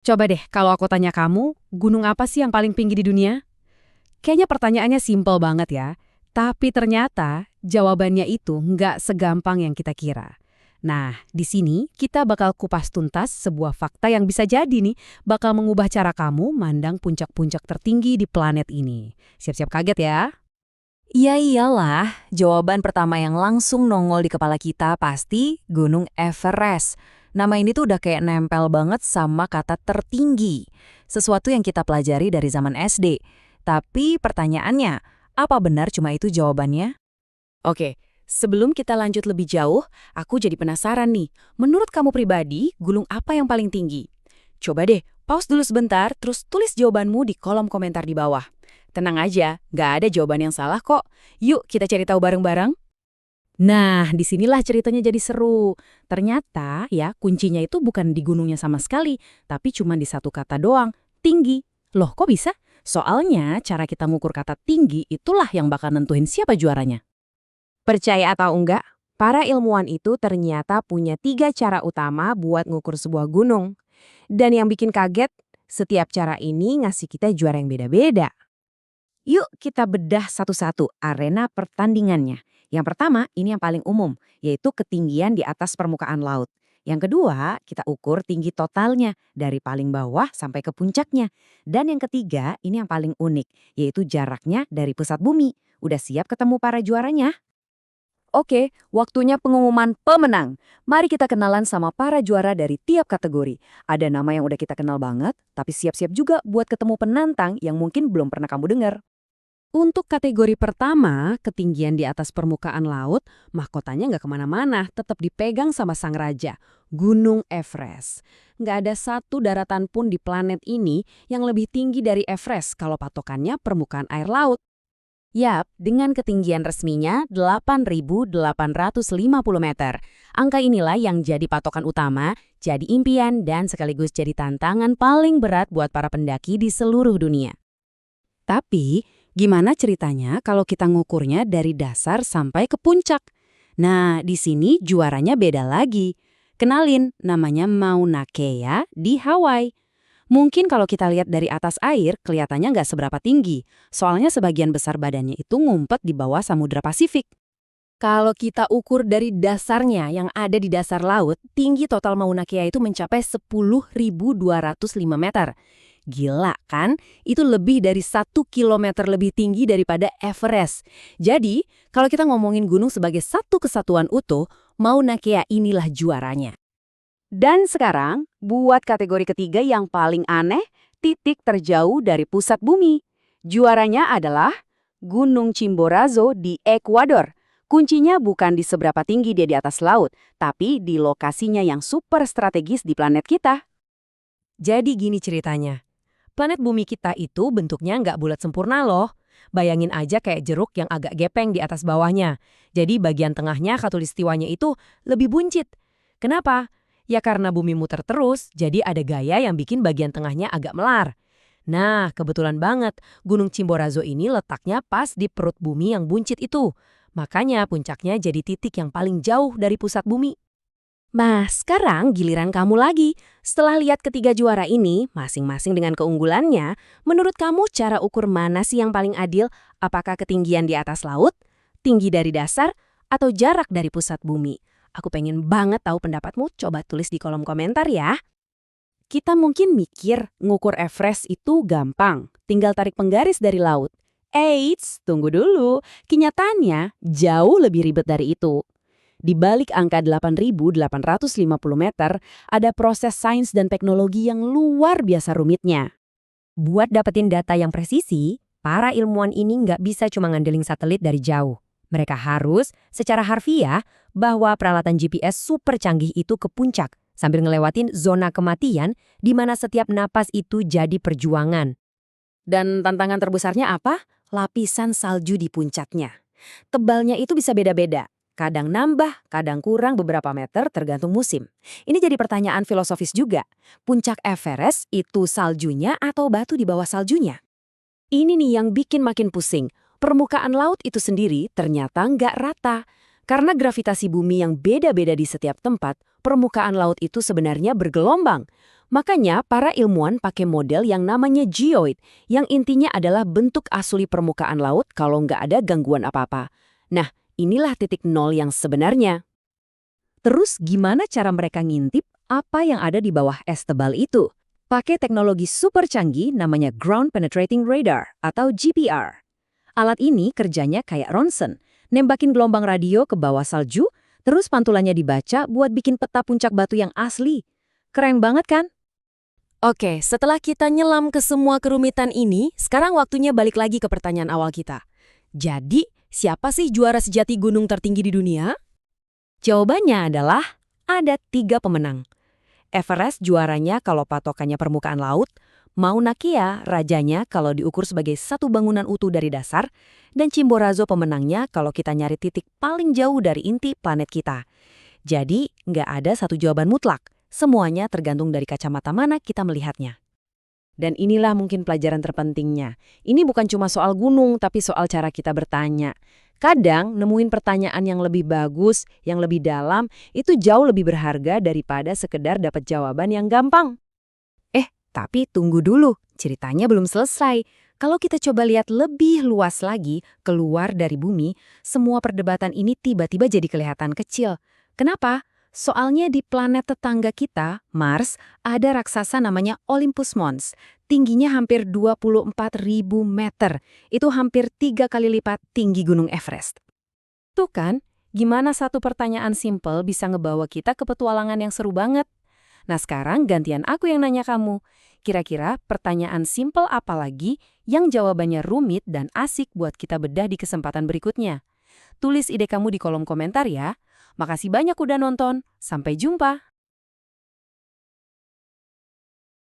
Coba deh, kalau aku tanya kamu, gunung apa sih yang paling tinggi di dunia? Kayaknya pertanyaannya simpel banget ya. Tapi ternyata jawabannya itu nggak segampang yang kita kira. Nah, di sini kita bakal kupas tuntas sebuah fakta yang bisa jadi nih bakal mengubah cara kamu mandang puncak-puncak tertinggi di planet ini. Siap-siap kaget ya. Iya iyalah, jawaban pertama yang langsung nongol di kepala kita pasti Gunung Everest. Nama ini tuh udah kayak nempel banget sama kata tertinggi. Sesuatu yang kita pelajari dari zaman SD. Tapi pertanyaannya, apa benar cuma itu jawabannya? Oke, sebelum kita lanjut lebih jauh, aku jadi penasaran nih. Menurut kamu pribadi, gunung apa yang paling tinggi? Coba deh, pause dulu sebentar, terus tulis jawabanmu di kolom komentar di bawah. Tenang aja, nggak ada jawaban yang salah kok. Yuk kita cari tahu bareng-bareng. Nah, disinilah ceritanya jadi seru. Ternyata ya, kuncinya itu bukan di gunungnya sama sekali, tapi cuma di satu kata doang, tinggi. Loh, kok bisa? Soalnya cara kita ngukur kata tinggi itulah yang bakal nentuin siapa juaranya. Percaya atau enggak, para ilmuwan itu ternyata punya 3 cara utama buat ngukur sebuah gunung. Dan yang bikin kaget, setiap cara ini ngasih kita juara yang beda-beda. Yuk kita bedah satu-satu arena pertandingannya. Yang pertama, ini yang paling umum, yaitu ketinggian di atas permukaan laut. Yang kedua, kita ukur tinggi totalnya dari paling bawah sampai ke puncaknya. Dan yang ketiga, ini yang paling unik, yaitu jaraknya dari pusat bumi. Udah siap ketemu para juaranya? Oke, waktunya pengumuman pemenang. Mari kita kenalan sama para juara dari tiap kategori. Ada nama yang udah kita kenal banget, tapi siap-siap juga buat ketemu penantang yang mungkin belum pernah kamu dengar. Untuk kategori pertama, ketinggian di atas permukaan laut, mahkotanya nggak kemana-mana, tetap dipegang sama sang raja, Gunung Everest. Nggak ada satu daratan pun di planet ini yang lebih tinggi dari Everest kalau patokannya permukaan air laut. Yap, dengan ketinggian resminya 8.850 meter. Angka inilah yang jadi patokan utama, jadi impian dan sekaligus jadi tantangan paling berat buat para pendaki di seluruh dunia. Tapi, gimana ceritanya kalau kita ngukurnya dari dasar sampai ke puncak? Nah, di sini juaranya beda lagi. Kenalin, namanya Mauna Kea di Hawaii. Mungkin kalau kita lihat dari atas air, kelihatannya nggak seberapa tinggi. Soalnya sebagian besar badannya itu ngumpet di bawah Samudra Pasifik. Kalau kita ukur dari dasarnya yang ada di dasar laut, tinggi total Mauna Kea itu mencapai 10.205 meter. Gila kan? Itu lebih dari 1 kilometer lebih tinggi daripada Everest. Jadi, kalau kita ngomongin gunung sebagai satu kesatuan utuh, Mauna Kea inilah juaranya. Dan sekarang, buat kategori ketiga yang paling aneh, titik terjauh dari pusat bumi. Juaranya adalah Gunung Chimborazo di Ekuador. Kuncinya bukan di seberapa tinggi dia di atas laut, tapi di lokasinya yang super strategis di planet kita. Jadi gini ceritanya. Planet bumi kita itu bentuknya nggak bulat sempurna loh. Bayangin aja kayak jeruk yang agak gepeng di atas bawahnya. Jadi bagian tengahnya khatulistiwanya itu lebih buncit. Kenapa? Ya karena bumi muter terus, jadi ada gaya yang bikin bagian tengahnya agak melar. Nah, kebetulan banget, Gunung Chimborazo ini letaknya pas di perut bumi yang buncit itu. Makanya puncaknya jadi titik yang paling jauh dari pusat bumi. Nah, sekarang giliran kamu lagi. Setelah lihat ketiga juara ini, masing-masing dengan keunggulannya, menurut kamu cara ukur mana sih yang paling adil? Apakah ketinggian di atas laut, tinggi dari dasar, atau jarak dari pusat bumi? Aku pengen banget tahu pendapatmu, coba tulis di kolom komentar ya. Kita mungkin mikir ngukur Everest itu gampang, tinggal tarik penggaris dari laut. Eits, tunggu dulu. Kenyataannya jauh lebih ribet dari itu. Di balik angka 8.850 meter, ada proses sains dan teknologi yang luar biasa rumitnya. Buat dapetin data yang presisi, para ilmuwan ini nggak bisa cuma ngandelin satelit dari jauh. Mereka harus, secara harfiah, bawa peralatan GPS super canggih itu ke puncak, sambil ngelewatin zona kematian di mana setiap napas itu jadi perjuangan. Dan tantangan terbesarnya apa? Lapisan salju di puncaknya. Tebalnya itu bisa beda-beda. Kadang nambah, kadang kurang beberapa meter tergantung musim. Ini jadi pertanyaan filosofis juga. Puncak Everest itu saljunya atau batu di bawah saljunya? Ini nih yang bikin makin pusing. Permukaan laut itu sendiri ternyata nggak rata. Karena gravitasi bumi yang beda-beda di setiap tempat, permukaan laut itu sebenarnya bergelombang. Makanya para ilmuwan pakai model yang namanya geoid, yang intinya adalah bentuk asli permukaan laut kalau nggak ada gangguan apa-apa. Nah, inilah titik nol yang sebenarnya. Terus gimana cara mereka ngintip apa yang ada di bawah es tebal itu? Pakai teknologi super canggih namanya Ground Penetrating Radar atau GPR. Alat ini kerjanya kayak ronsen, nembakin gelombang radio ke bawah salju, terus pantulannya dibaca buat bikin peta puncak batu yang asli. Keren banget kan? Oke, setelah kita nyelam ke semua kerumitan ini, sekarang waktunya balik lagi ke pertanyaan awal kita. Jadi, siapa sih juara sejati gunung tertinggi di dunia? Jawabannya adalah ada 3 pemenang. Everest juaranya kalau patokannya permukaan laut, Mauna Kea rajanya kalau diukur sebagai satu bangunan utuh dari dasar, dan Chimborazo pemenangnya kalau kita nyari titik paling jauh dari inti planet kita. Jadi, nggak ada satu jawaban mutlak. Semuanya tergantung dari kacamata mana kita melihatnya. Dan inilah mungkin pelajaran terpentingnya. Ini bukan cuma soal gunung, tapi soal cara kita bertanya. Kadang nemuin pertanyaan yang lebih bagus, yang lebih dalam, itu jauh lebih berharga daripada sekedar dapat jawaban yang gampang. Tapi tunggu dulu, ceritanya belum selesai. Kalau kita coba lihat lebih luas lagi, keluar dari bumi, semua perdebatan ini tiba-tiba jadi kelihatan kecil. Kenapa? Soalnya di planet tetangga kita, Mars, ada raksasa namanya Olympus Mons. Tingginya hampir 24.000 meter. Itu hampir 3 kali lipat tinggi Gunung Everest. Tuh kan, gimana satu pertanyaan simpel bisa ngebawa kita ke petualangan yang seru banget? Nah sekarang gantian aku yang nanya kamu. Kira-kira pertanyaan simpel apa lagi yang jawabannya rumit dan asik buat kita bedah di kesempatan berikutnya? Tulis ide kamu di kolom komentar ya. Makasih banyak udah nonton. Sampai jumpa.